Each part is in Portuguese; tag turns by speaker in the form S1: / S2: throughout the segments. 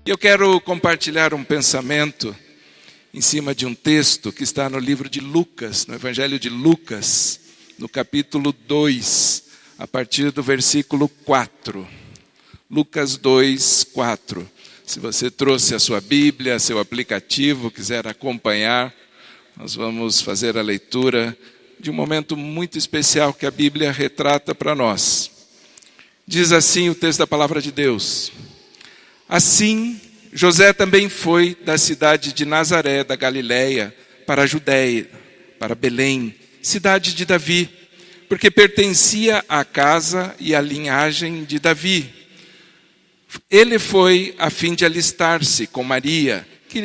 S1: Eu quero compartilhar um pensamento em cima de um texto que está no livro de Lucas, no Evangelho de Lucas, no capítulo 2, a partir do versículo 4. Lucas 2, 4. Se você trouxe a sua Bíblia, seu aplicativo, quiser acompanhar, nós vamos fazer a leitura de um momento muito especial que a Bíblia retrata para nós. Diz assim o texto da palavra de Deus: Assim, José também foi da cidade de Nazaré, da Galiléia, para a Judéia, para Belém, cidade de Davi, porque pertencia à casa e à linhagem de Davi. Ele foi a fim de alistar-se com Maria, que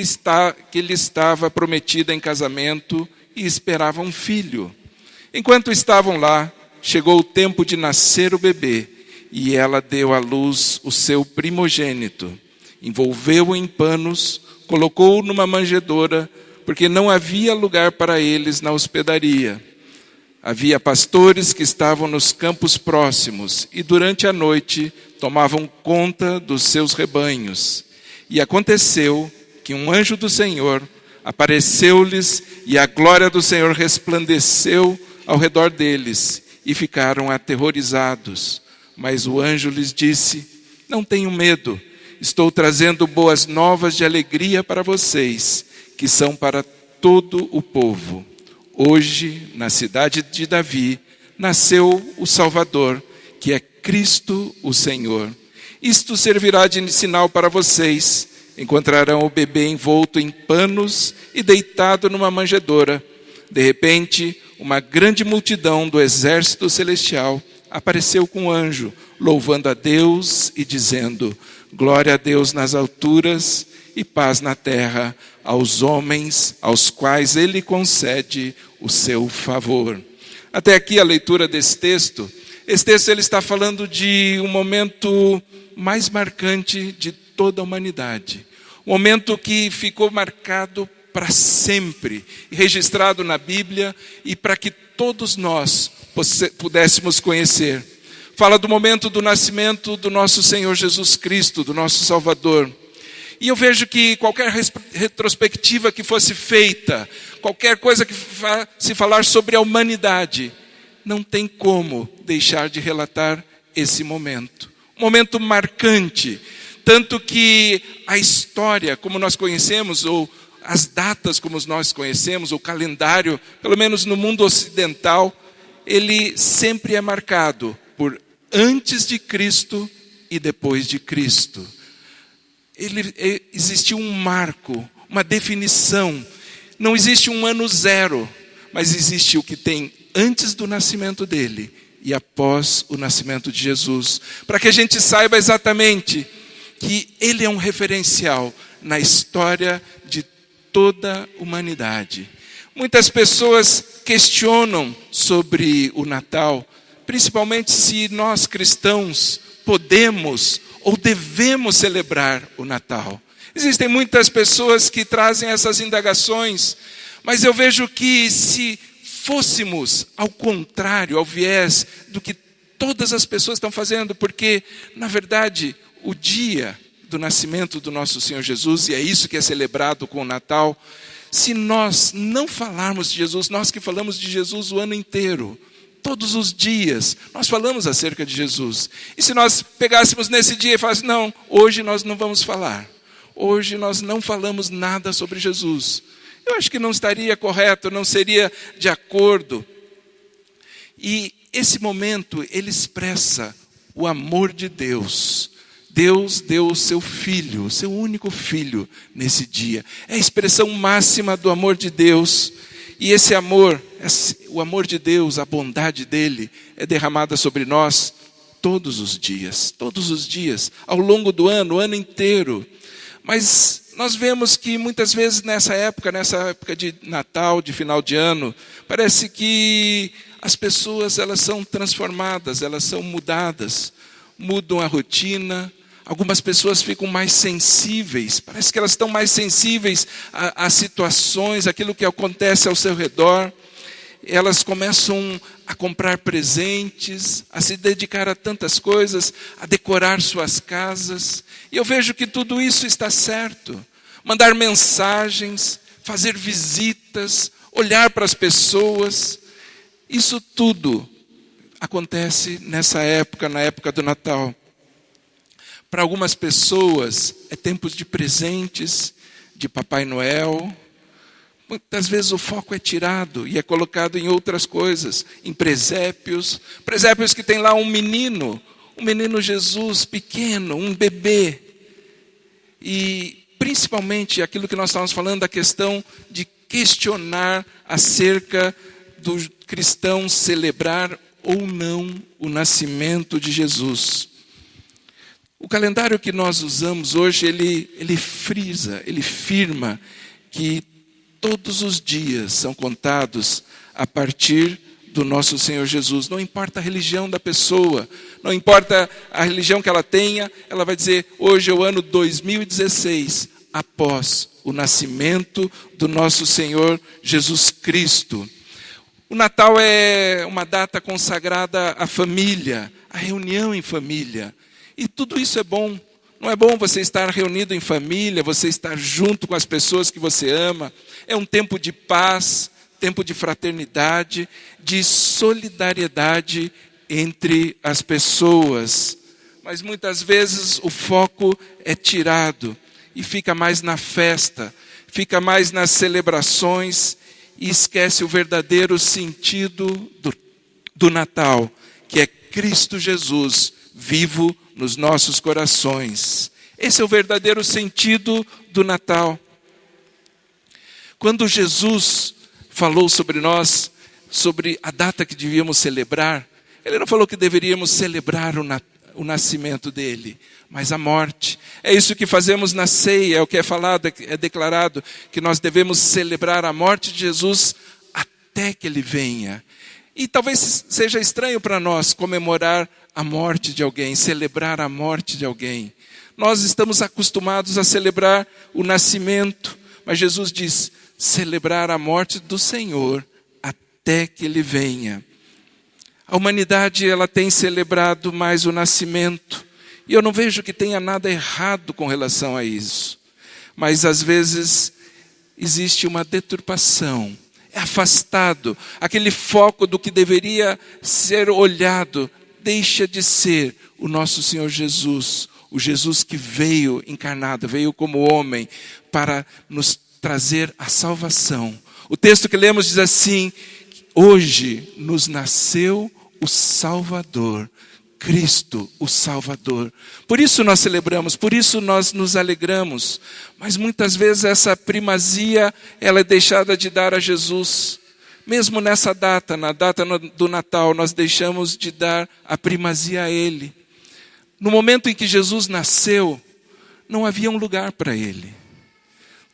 S1: lhe estava prometida em casamento e esperava um filho. Enquanto estavam lá, chegou o tempo de nascer o bebê, e ela deu à luz o seu primogênito. Envolveu-o em panos, colocou-o numa manjedoura, porque não havia lugar para eles na hospedaria. Havia pastores que estavam nos campos próximos, e durante a noite tomavam conta dos seus rebanhos. E aconteceu que um anjo do Senhor apareceu-lhes, e a glória do Senhor resplandeceu ao redor deles, e ficaram aterrorizados. Mas o anjo lhes disse: Não tenham medo, estou trazendo boas novas de alegria para vocês, que são para todo o povo. Hoje, na cidade de Davi, nasceu o Salvador, que é Cristo o Senhor. Isto servirá de sinal para vocês: encontrarão o bebê envolto em panos e deitado numa manjedoura. De repente, uma grande multidão do exército celestial apareceu com um anjo, louvando a Deus e dizendo: Glória a Deus nas alturas e paz na terra aos homens aos quais Ele concede o seu favor. Até aqui a leitura desse texto. Esse texto ele está falando de um momento mais marcante de toda a humanidade. Um momento que ficou marcado para sempre, registrado na Bíblia e para que todos nós pudéssemos conhecer. Fala do momento do nascimento do nosso Senhor Jesus Cristo, do nosso Salvador. E eu vejo que qualquer retrospectiva que fosse feita, qualquer coisa que se falar sobre a humanidade, não tem como deixar de relatar esse momento. Um momento marcante, tanto que a história, como nós conhecemos, ou as datas como nós conhecemos, o calendário, pelo menos no mundo ocidental, ele sempre é marcado por antes de Cristo e depois de Cristo. Existiu um marco, uma definição. Não existe um ano zero, mas existe o que tem antes do nascimento dele e após o nascimento de Jesus. Para que a gente saiba exatamente que ele é um referencial na história de toda a humanidade. Muitas pessoas questionam sobre o Natal, principalmente se nós cristãos podemos ou devemos celebrar o Natal. Existem muitas pessoas que trazem essas indagações, mas eu vejo que se fôssemos ao contrário, ao viés do que todas as pessoas estão fazendo, porque, na verdade, o dia do nascimento do nosso Senhor Jesus, e é isso que é celebrado com o Natal, se nós não falarmos de Jesus, nós que falamos de Jesus o ano inteiro, todos os dias, nós falamos acerca de Jesus. E se nós pegássemos nesse dia e falassemos: não, hoje nós não vamos falar. Hoje nós não falamos nada sobre Jesus. Eu acho que não estaria correto, não seria de acordo. E esse momento, ele expressa o amor de Deus. Deus deu o seu filho, o seu único filho, nesse dia. É a expressão máxima do amor de Deus. E esse amor, o amor de Deus, a bondade dele, é derramada sobre nós todos os dias, ao longo do ano, o ano inteiro. Mas nós vemos que muitas vezes nessa época de Natal, de final de ano, parece que as pessoas elas são transformadas, elas são mudadas, mudam a rotina. Algumas pessoas ficam mais sensíveis, parece que elas estão mais sensíveis às situações, àquilo que acontece ao seu redor. elas começam a comprar presentes, a se dedicar a tantas coisas, a decorar suas casas. E eu vejo que tudo isso está certo. Mandar mensagens, fazer visitas, olhar para as pessoas. Isso tudo acontece nessa época, na época do Natal. Para algumas pessoas é tempo de presentes, de Papai Noel. Muitas vezes o foco é tirado e é colocado em outras coisas, em presépios. Presépios que tem lá um menino Jesus pequeno, um bebê. E principalmente aquilo que nós estávamos falando, a questão de questionar acerca do cristão celebrar ou não o nascimento de Jesus. O calendário que nós usamos hoje, ele frisa, ele firma que todos os dias são contados a partir do nosso Senhor Jesus. Não importa a religião da pessoa, não importa a religião que ela tenha, ela vai dizer, hoje é o ano 2016, após o nascimento do nosso Senhor Jesus Cristo. O Natal é uma data consagrada à família, à reunião em família. E tudo isso é bom. Não é bom você estar reunido em família, você estar junto com as pessoas que você ama. É um tempo de paz, tempo de fraternidade, de solidariedade entre as pessoas. Mas muitas vezes o foco é tirado e fica mais na festa, fica mais nas celebrações e esquece o verdadeiro sentido do Natal, que é Cristo Jesus vivo nos nossos corações. Esse é o verdadeiro sentido do Natal. Quando Jesus falou sobre nós, sobre a data que devíamos celebrar, ele não falou que deveríamos celebrar o nascimento dele, mas a morte. É isso que fazemos na ceia, é o que é falado, é declarado, que nós devemos celebrar a morte de Jesus até que ele venha. E talvez seja estranho para nós comemorar a morte de alguém, celebrar a morte de alguém. Nós estamos acostumados a celebrar o nascimento, mas Jesus diz, celebrar a morte do Senhor até que ele venha. A humanidade, ela tem celebrado mais o nascimento, e eu não vejo que tenha nada errado com relação a isso. Mas às vezes existe uma deturpação, é afastado, aquele foco do que deveria ser olhado, deixa de ser o nosso Senhor Jesus, o Jesus que veio encarnado, veio como homem para nos trazer a salvação. O texto que lemos diz assim, hoje nos nasceu o Salvador, Cristo, o Salvador. Por isso nós celebramos, por isso nós nos alegramos. Mas muitas vezes essa primazia, ela é deixada de dar a Jesus. Mesmo nessa data, na data do Natal, nós deixamos de dar a primazia a Ele. No momento em que Jesus nasceu, não havia um lugar para Ele.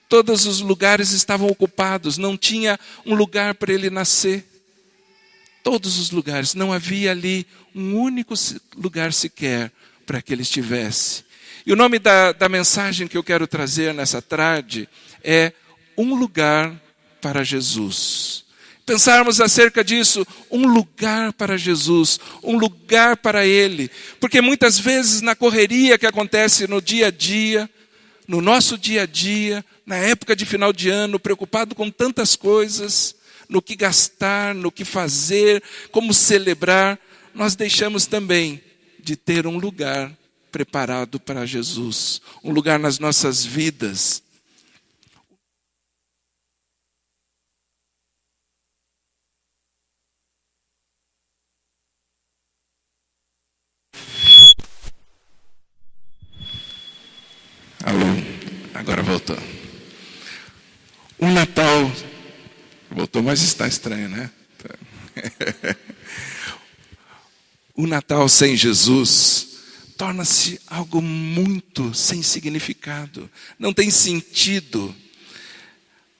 S1: Todos os lugares estavam ocupados, não tinha um lugar para Ele nascer. Todos os lugares, não havia ali um único lugar sequer para que Ele estivesse. E o nome da mensagem que eu quero trazer nessa tarde é Um Lugar para Jesus. Pensarmos acerca disso, um lugar para Jesus, um lugar para Ele. Porque muitas vezes na correria que acontece no dia a dia, no nosso dia a dia, na época de final de ano, preocupado com tantas coisas, no que gastar, no que fazer, como celebrar, nós deixamos também de ter um lugar preparado para Jesus, um lugar nas nossas vidas. Alô, agora voltou. Um Natal, voltou, mas está estranho, né? O Natal sem Jesus torna-se algo muito sem significado, não tem sentido.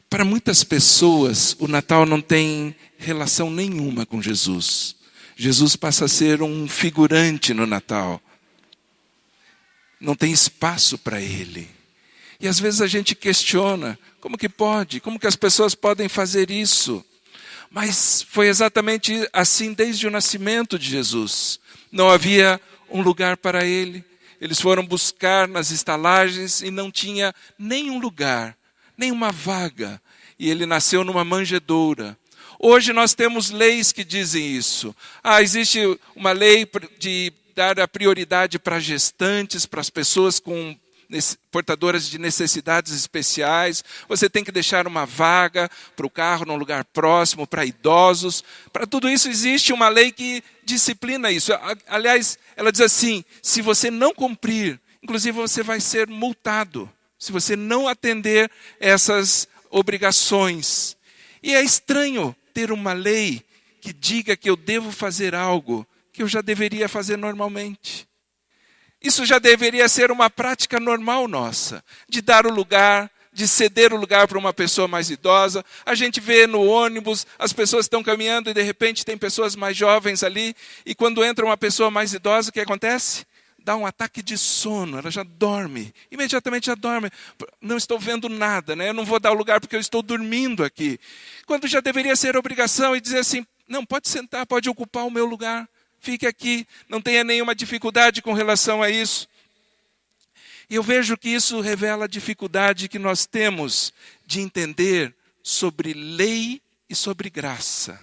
S1: Para muitas pessoas, o Natal não tem relação nenhuma com Jesus. Jesus passa a ser um figurante no Natal. Não tem espaço para Ele. E às vezes a gente questiona, como que pode? Como que as pessoas podem fazer isso? Mas foi exatamente assim desde o nascimento de Jesus. Não havia um lugar para ele. Eles foram buscar nas estalagens e não tinha nenhum lugar, nenhuma vaga. E ele nasceu numa manjedoura. Hoje nós temos leis que dizem isso. Existe uma lei de dar a prioridade para gestantes, para as pessoas portadoras de necessidades especiais. Você tem que deixar uma vaga para o carro num lugar próximo, para idosos. Para tudo isso existe uma lei que disciplina isso. Aliás, ela diz assim, se você não cumprir, inclusive você vai ser multado, se você não atender essas obrigações. E é estranho ter uma lei que diga que eu devo fazer algo que eu já deveria fazer normalmente. Isso já deveria ser uma prática normal nossa, de dar o lugar, de ceder o lugar para uma pessoa mais idosa. A gente vê no ônibus, as pessoas estão caminhando e de repente tem pessoas mais jovens ali, e quando entra uma pessoa mais idosa, o que acontece? Dá um ataque de sono, ela já dorme, imediatamente já dorme. Não estou vendo nada, né? Eu não vou dar o lugar porque eu estou dormindo aqui. Quando já deveria ser obrigação e dizer assim, não, pode sentar, pode ocupar o meu lugar. Fique aqui, não tenha nenhuma dificuldade com relação a isso. E eu vejo que isso revela a dificuldade que nós temos de entender sobre lei e sobre graça.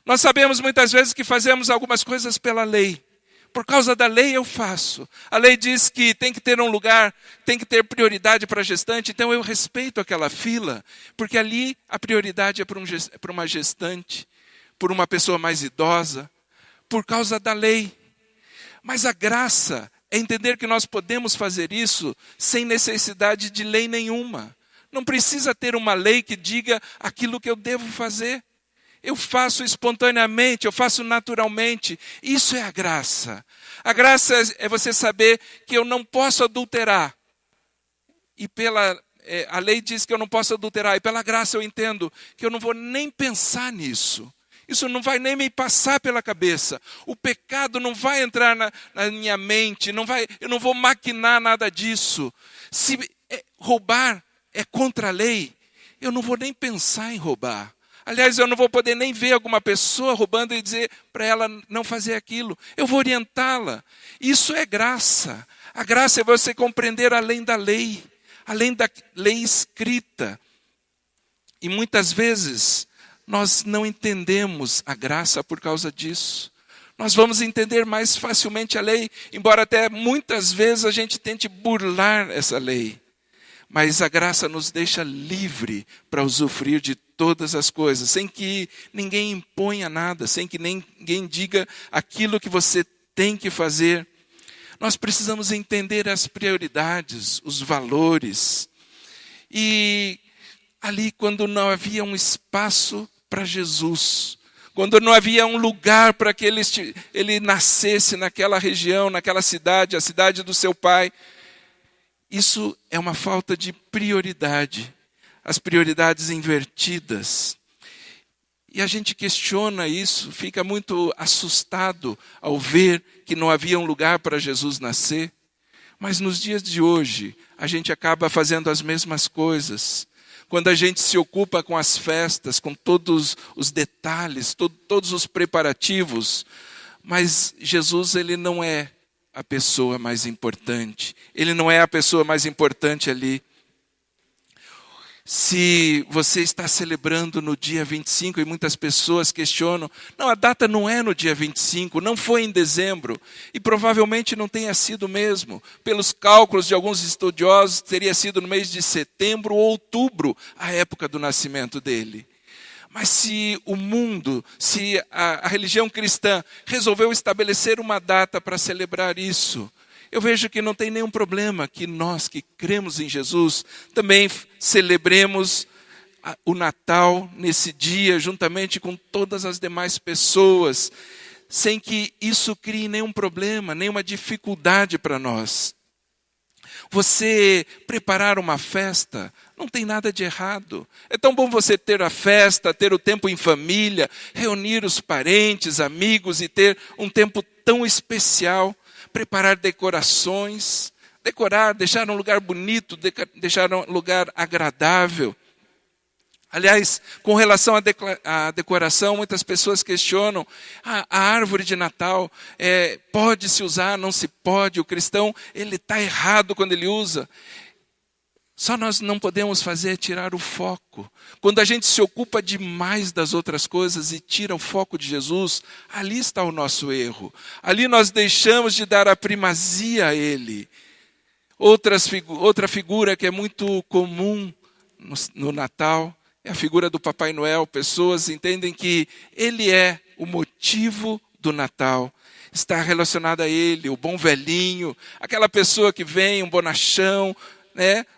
S1: Nós sabemos muitas vezes que fazemos algumas coisas pela lei. Por causa da lei eu faço. A lei diz que tem que ter um lugar, tem que ter prioridade para gestante, então eu respeito aquela fila, porque ali a prioridade é para uma gestante, por uma pessoa mais idosa, por causa da lei. Mas a graça é entender que nós podemos fazer isso sem necessidade de lei nenhuma. Não precisa ter uma lei que diga aquilo que eu devo fazer. Eu faço espontaneamente, eu faço naturalmente. Isso é a graça. A graça é você saber que eu não posso adulterar. E a lei diz que eu não posso adulterar. E pela graça eu entendo que eu não vou nem pensar nisso. Isso não vai nem me passar pela cabeça. O pecado não vai entrar na minha mente. Eu não vou maquinar nada disso. Se roubar é contra a lei, eu não vou nem pensar em roubar. Aliás, eu não vou poder nem ver alguma pessoa roubando e dizer para ela não fazer aquilo. Eu vou orientá-la. Isso é graça. A graça é você compreender além da lei escrita. E muitas vezes nós não entendemos a graça por causa disso. Nós vamos entender mais facilmente a lei, embora até muitas vezes a gente tente burlar essa lei. Mas a graça nos deixa livre para usufruir de todas as coisas, sem que ninguém imponha nada, sem que ninguém diga aquilo que você tem que fazer. Nós precisamos entender as prioridades, os valores. E ali, quando não havia um espaço para Jesus, quando não havia um lugar para que ele nascesse naquela região, naquela cidade, a cidade do seu pai, isso é uma falta de prioridade, as prioridades invertidas. E a gente questiona isso, fica muito assustado ao ver que não havia um lugar para Jesus nascer. Mas nos dias de hoje, a gente acaba fazendo as mesmas coisas. Quando a gente se ocupa com as festas, com todos os detalhes, todos os preparativos, mas Jesus, ele não é a pessoa mais importante. Ele não é a pessoa mais importante ali. Se você está celebrando no dia 25 e muitas pessoas questionam, não, a data não é no dia 25, não foi em dezembro, e provavelmente não tenha sido mesmo. Pelos cálculos de alguns estudiosos, teria sido no mês de setembro ou outubro, a época do nascimento dele. Mas se o mundo, se a religião cristã resolveu estabelecer uma data para celebrar isso, eu vejo que não tem nenhum problema que nós que cremos em Jesus também celebremos o Natal nesse dia, juntamente com todas as demais pessoas, sem que isso crie nenhum problema, nenhuma dificuldade para nós. Você preparar uma festa, não tem nada de errado. É tão bom você ter a festa, ter o tempo em família, reunir os parentes, amigos e ter um tempo tão especial. Preparar decorações, deixar um lugar bonito, deixar um lugar agradável. Aliás, com relação à decoração, muitas pessoas questionam, a árvore de Natal, pode se usar, não se pode? O cristão, ele está errado quando ele usa. Só nós não podemos fazer é tirar o foco. Quando a gente se ocupa demais das outras coisas e tira o foco de Jesus, ali está o nosso erro. Ali nós deixamos de dar a primazia a Ele. Outra figura que é muito comum no Natal é a figura do Papai Noel. Pessoas entendem que Ele é o motivo do Natal. Está relacionado a Ele, o bom velhinho, aquela pessoa que vem, um bonachão,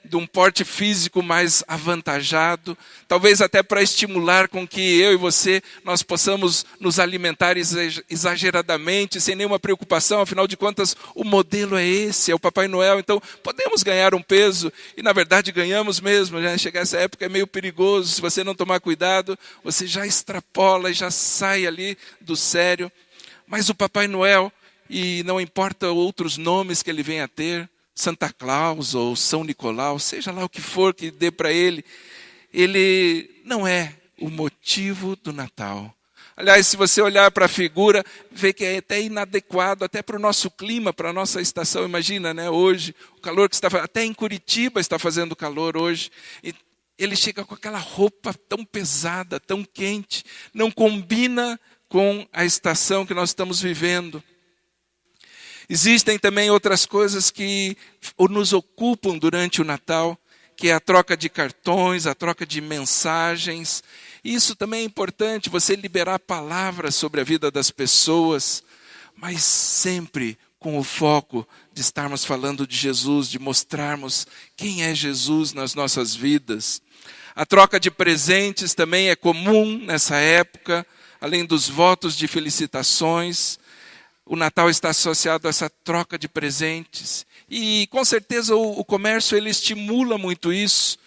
S1: de um porte físico mais avantajado, talvez até para estimular com que eu e você, nós possamos nos alimentar exageradamente, sem nenhuma preocupação, afinal de contas, o modelo é esse, é o Papai Noel, então podemos ganhar um peso, e na verdade ganhamos mesmo, chegar essa época é meio perigoso, se você não tomar cuidado, você já extrapola e já sai ali do sério, mas o Papai Noel, e não importa outros nomes que ele venha a ter, Santa Claus ou São Nicolau, seja lá o que for que dê para ele não é o motivo do Natal. Aliás, se você olhar para a figura, vê que é até inadequado, até para o nosso clima, para a nossa estação. Imagina, hoje, o calor que está fazendo, até em Curitiba está fazendo calor hoje. E ele chega com aquela roupa tão pesada, tão quente, não combina com a estação que nós estamos vivendo. Existem também outras coisas que nos ocupam durante o Natal, que é a troca de cartões, a troca de mensagens. Isso também é importante, você liberar palavras sobre a vida das pessoas, mas sempre com o foco de estarmos falando de Jesus, de mostrarmos quem é Jesus nas nossas vidas. A troca de presentes também é comum nessa época, além dos votos de felicitações. O Natal está associado a essa troca de presentes. E com certeza o comércio ele estimula muito isso.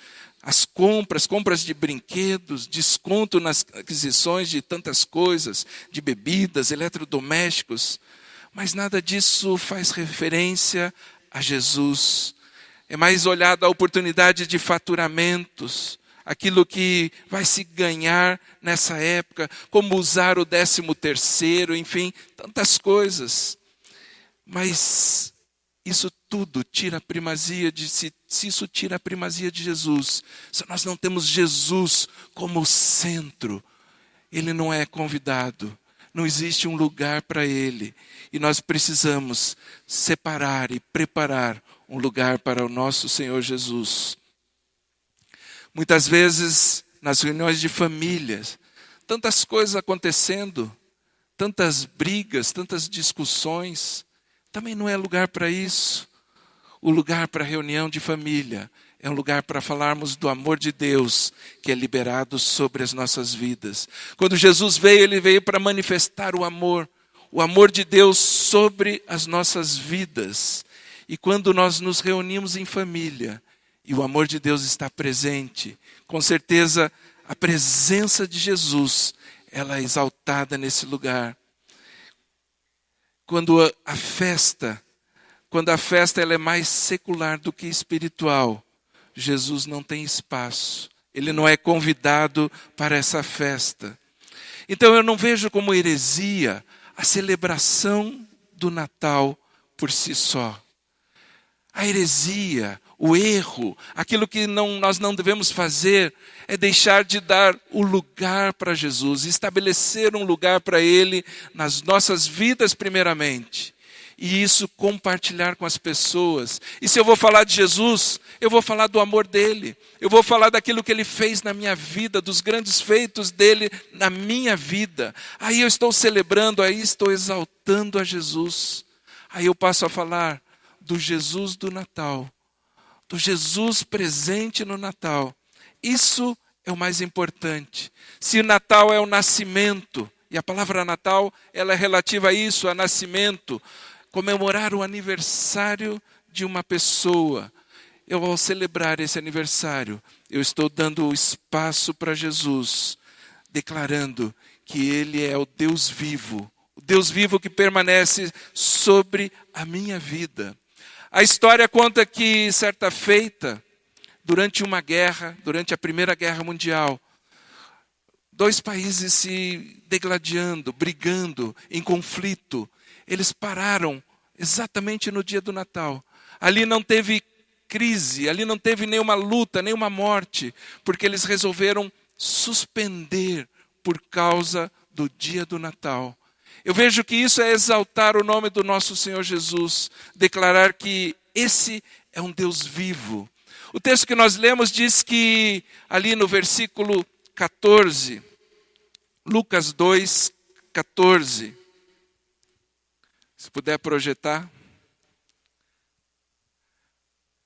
S1: As compras de brinquedos, desconto nas aquisições de tantas coisas, de bebidas, eletrodomésticos. Mas nada disso faz referência a Jesus. É mais olhado a oportunidade de faturamentos, aquilo que vai se ganhar nessa época, como usar o 13º, enfim, tantas coisas. Mas isso tudo tira a primazia se isso tira a primazia de Jesus, se nós não temos Jesus como centro, Ele não é convidado, não existe um lugar para Ele, e nós precisamos separar e preparar um lugar para o nosso Senhor Jesus. Muitas vezes, nas reuniões de famílias, tantas coisas acontecendo, tantas brigas, tantas discussões, também não é lugar para isso. O lugar para reunião de família é um lugar para falarmos do amor de Deus que é liberado sobre as nossas vidas. Quando Jesus veio, Ele veio para manifestar o amor de Deus sobre as nossas vidas. E quando nós nos reunimos em família, e o amor de Deus está presente, com certeza a presença de Jesus, ela é exaltada nesse lugar. Quando a festa ela é mais secular do que espiritual, Jesus não tem espaço, Ele não é convidado para essa festa. Então eu não vejo como heresia a celebração do Natal por si só. A heresia, o erro, aquilo que nós não devemos fazer é deixar de dar o lugar para Jesus, estabelecer um lugar para Ele nas nossas vidas primeiramente. E isso compartilhar com as pessoas. E se eu vou falar de Jesus, eu vou falar do amor dEle. Eu vou falar daquilo que Ele fez na minha vida, dos grandes feitos dEle na minha vida. Aí eu estou celebrando, aí estou exaltando a Jesus. Aí eu passo a falar do Jesus do Natal, do Jesus presente no Natal. Isso é o mais importante. Se o Natal é o nascimento, e a palavra Natal ela é relativa a isso, a nascimento, comemorar o aniversário de uma pessoa. Eu, ao celebrar esse aniversário, eu estou dando o espaço para Jesus, declarando que Ele é o Deus vivo que permanece sobre a minha vida. A história conta que, certa feita, durante uma guerra, durante a Primeira Guerra Mundial, dois países se degladiando, brigando, em conflito. Eles pararam exatamente no dia do Natal. Ali não teve crise, ali não teve nenhuma luta, nenhuma morte, porque eles resolveram suspender por causa do dia do Natal. Eu vejo que isso é exaltar o nome do nosso Senhor Jesus, declarar que esse é um Deus vivo. O texto que nós lemos diz que, ali no versículo 14, Lucas 2, 14, se puder projetar,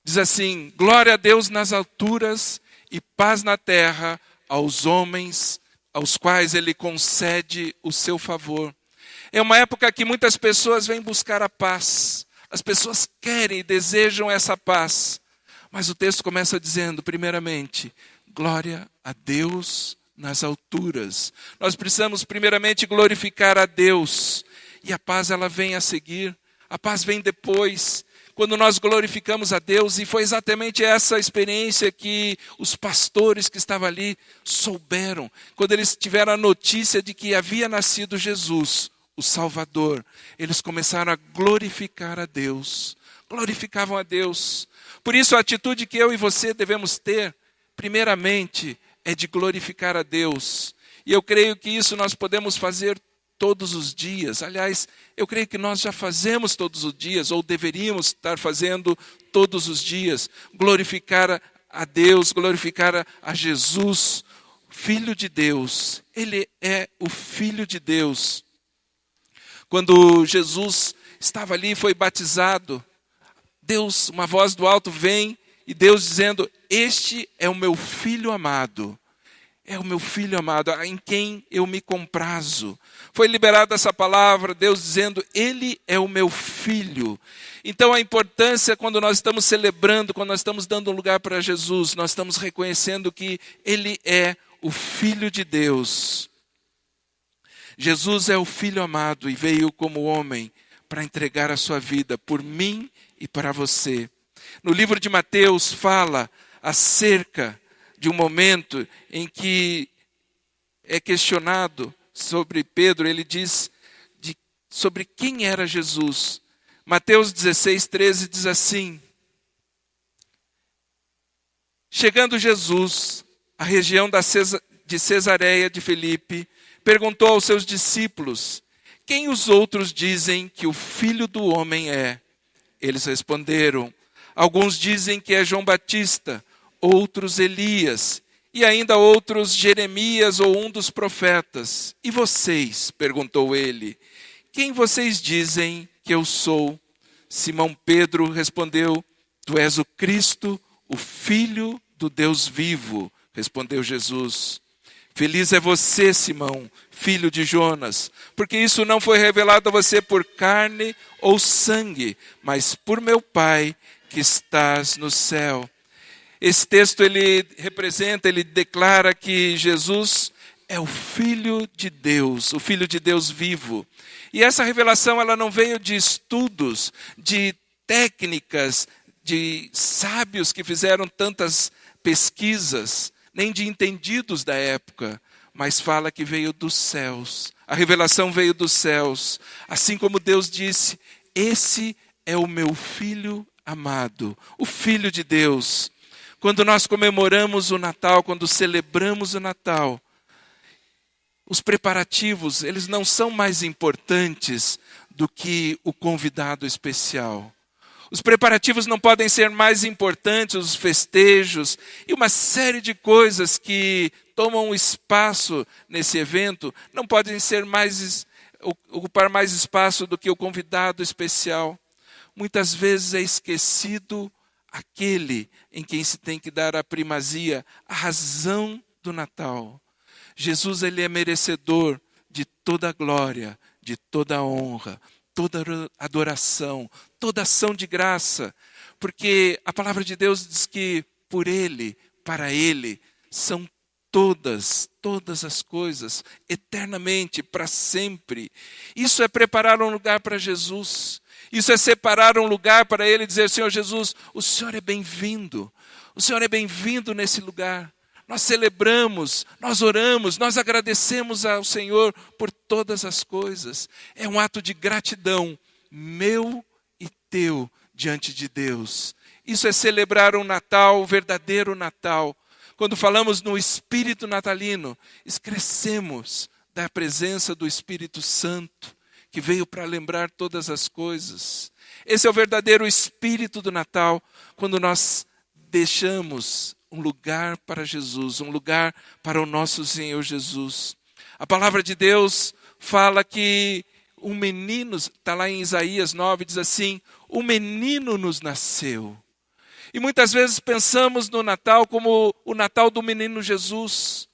S1: diz assim: glória a Deus nas alturas e paz na terra aos homens aos quais Ele concede o seu favor. É uma época que muitas pessoas vêm buscar a paz. As pessoas querem e desejam essa paz. Mas o texto começa dizendo, primeiramente, glória a Deus nas alturas. Nós precisamos primeiramente glorificar a Deus. E a paz ela vem a seguir. A paz vem depois. Quando nós glorificamos a Deus, e foi exatamente essa experiência que os pastores que estavam ali souberam. Quando eles tiveram a notícia de que havia nascido Jesus, o Salvador, eles começaram a glorificar a Deus. Glorificavam a Deus. Por isso a atitude que eu e você devemos ter, primeiramente, é de glorificar a Deus. E eu creio que isso nós podemos fazer todos os dias. Aliás, eu creio que nós já fazemos todos os dias, ou deveríamos estar fazendo todos os dias. Glorificar a Deus, glorificar a Jesus, Filho de Deus. Ele é o Filho de Deus. Quando Jesus estava ali e foi batizado, Deus, uma voz do alto vem, e Deus dizendo, este é o meu Filho amado. É o meu Filho amado, em quem eu me comprazo. Foi liberada essa palavra, Deus dizendo, Ele é o meu Filho. Então a importância quando nós estamos celebrando, quando nós estamos dando um lugar para Jesus, nós estamos reconhecendo que Ele é o Filho de Deus. Jesus é o Filho amado e veio como homem para entregar a sua vida por mim e para você. No livro de Mateus fala acerca de um momento em que é questionado sobre Pedro, ele diz sobre quem era Jesus. Mateus 16, 13 diz assim: chegando Jesus à região de Cesareia de Filipe, perguntou aos seus discípulos, quem os outros dizem que o Filho do Homem é? Eles responderam, alguns dizem que é João Batista, outros Elias, e ainda outros Jeremias ou um dos profetas. E vocês? Perguntou ele. Quem vocês dizem que eu sou? Simão Pedro respondeu, tu és o Cristo, o Filho do Deus vivo. Respondeu Jesus. Feliz é você, Simão, filho de Jonas, porque isso não foi revelado a você por carne ou sangue, mas por meu Pai que estás no céu. Esse texto ele representa, ele declara que Jesus é o Filho de Deus, o Filho de Deus vivo. E essa revelação ela não veio de estudos, de técnicas, de sábios que fizeram tantas pesquisas, nem de entendidos da época, mas fala que veio dos céus. A revelação veio dos céus. Assim como Deus disse, esse é o meu Filho amado, o Filho de Deus. Quando nós comemoramos o Natal, quando celebramos o Natal, os preparativos, eles não são mais importantes do que o convidado especial. Os preparativos não podem ser mais importantes, os festejos e uma série de coisas que tomam espaço nesse evento, não podem ser ocupar mais espaço do que o convidado especial. Muitas vezes é esquecido aquele em quem se tem que dar a primazia, a razão do Natal. Jesus ele é merecedor de toda a glória, de toda a honra, toda adoração, toda ação de graça, porque a palavra de Deus diz que por Ele, para Ele, são todas as coisas, eternamente, para sempre. Isso é preparar um lugar para Jesus. Isso é separar um lugar para Ele e dizer, Senhor Jesus, o Senhor é bem-vindo. O Senhor é bem-vindo nesse lugar. nós celebramos, nós oramos, nós agradecemos ao Senhor por todas as coisas. É um ato de gratidão, meu e teu, diante de Deus. Isso é celebrar um Natal, o verdadeiro Natal. Quando falamos no espírito natalino, crescemos da presença do Espírito Santo, que veio para lembrar todas as coisas. Esse é o verdadeiro espírito do Natal, quando nós deixamos um lugar para Jesus, um lugar para o nosso Senhor Jesus. A palavra de Deus fala que um menino, está lá em Isaías 9, diz assim, um menino nos nasceu. E muitas vezes pensamos no Natal como o Natal do menino Jesus,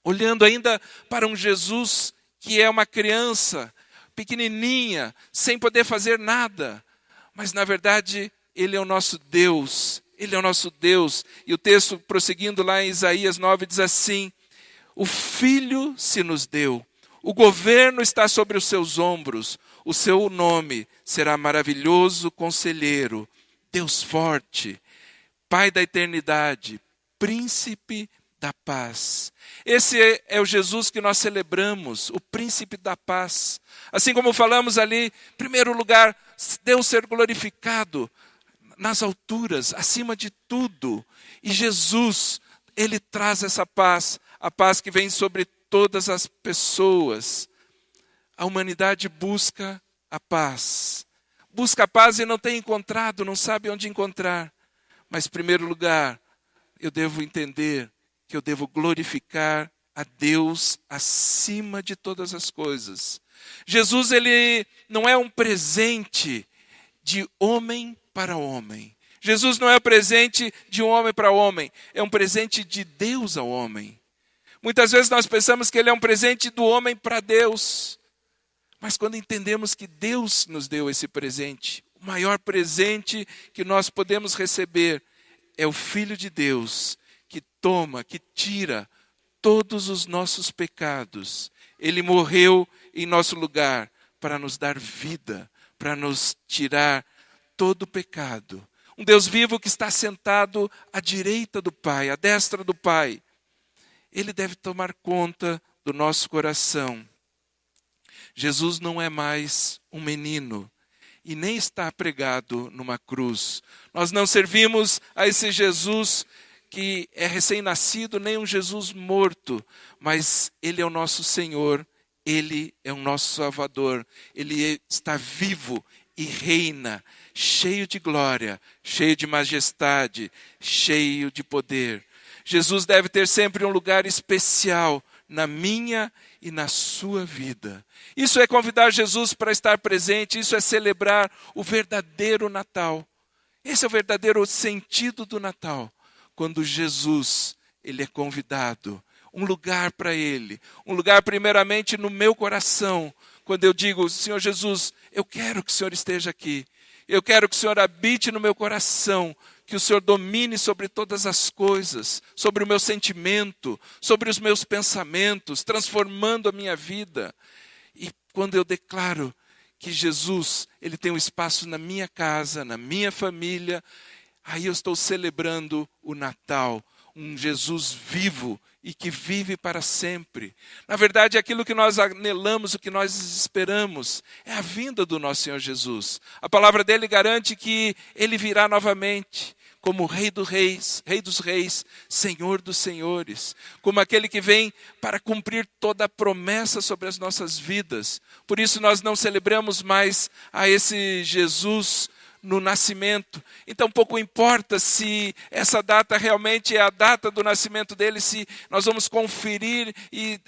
S1: olhando ainda para um Jesus que é uma criança, pequenininha, sem poder fazer nada. Mas na verdade, Ele é o nosso Deus, Ele é o nosso Deus. E o texto, prosseguindo lá em Isaías 9, diz assim, o Filho se nos deu, o governo está sobre os seus ombros, o seu nome será maravilhoso conselheiro, Deus forte, Pai da eternidade, príncipe da paz. Esse é o Jesus que nós celebramos, o príncipe da paz. Assim como falamos ali, em primeiro lugar, Deus ser glorificado nas alturas, acima de tudo. E Jesus, Ele traz essa paz, a paz que vem sobre todas as pessoas. A humanidade busca a paz. Busca a paz e não tem encontrado, não sabe onde encontrar. Mas, em primeiro lugar, eu devo entender que eu devo glorificar a Deus acima de todas as coisas. Jesus, Ele não é um presente de homem para homem. Jesus não é um presente de um homem para homem, é um presente de Deus ao homem. Muitas vezes nós pensamos que Ele é um presente do homem para Deus. Mas quando entendemos que Deus nos deu esse presente, o maior presente que nós podemos receber é o Filho de Deus, que toma, que tira todos os nossos pecados. Ele morreu em nosso lugar para nos dar vida, para nos tirar todo o pecado. Um Deus vivo que está sentado à direita do Pai, à destra do Pai. Ele deve tomar conta do nosso coração. Jesus não é mais um menino e nem está pregado numa cruz. Nós não servimos a esse Jesus que é recém-nascido, nem um Jesus morto, mas Ele é o nosso Senhor, Ele é o nosso Salvador. Ele está vivo e reina, cheio de glória, cheio de majestade, cheio de poder. Jesus deve ter sempre um lugar especial na minha e na sua vida. Isso é convidar Jesus para estar presente, isso é celebrar o verdadeiro Natal. Esse é o verdadeiro sentido do Natal. Quando Jesus, Ele é convidado, um lugar para Ele, um lugar primeiramente no meu coração. Quando eu digo, Senhor Jesus, eu quero que o Senhor esteja aqui. Eu quero que o Senhor habite no meu coração, que o Senhor domine sobre todas as coisas, sobre o meu sentimento, sobre os meus pensamentos, transformando a minha vida. E quando eu declaro que Jesus, Ele tem um espaço na minha casa, na minha família, aí eu estou celebrando o Natal, um Jesus vivo e que vive para sempre. Na verdade, aquilo que nós anelamos, o que nós esperamos, é a vinda do nosso Senhor Jesus. A palavra dele garante que Ele virá novamente, como Rei dos Reis, Senhor dos Senhores, como aquele que vem para cumprir toda a promessa sobre as nossas vidas. Por isso nós não celebramos mais a esse Jesus no nascimento. Então pouco importa se essa data realmente é a data do nascimento dele, se nós vamos conferir e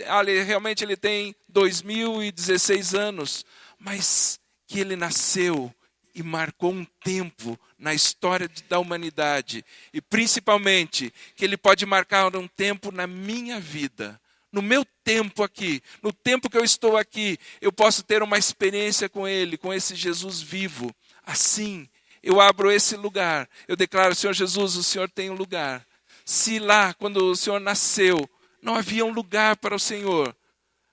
S1: realmente ele tem 2016 anos, mas que ele nasceu e marcou um tempo na história da humanidade, e principalmente que ele pode marcar um tempo na minha vida. No meu tempo aqui, no tempo que eu estou aqui, eu posso ter uma experiência com Ele, com esse Jesus vivo. Assim, eu abro esse lugar. Eu declaro, Senhor Jesus, o Senhor tem um lugar. Se lá, quando o Senhor nasceu, não havia um lugar para o Senhor,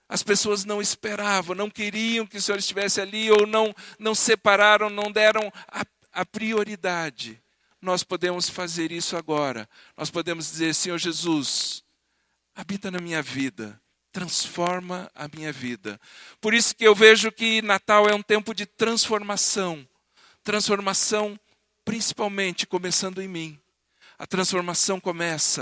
S1: as pessoas não esperavam, não queriam que o Senhor estivesse ali, ou não separaram, não deram a prioridade. nós podemos fazer isso agora. Nós podemos dizer: Senhor Jesus, habita na minha vida, transforma a minha vida. Por isso que eu vejo que Natal é um tempo de transformação. Transformação principalmente começando em mim. A transformação começa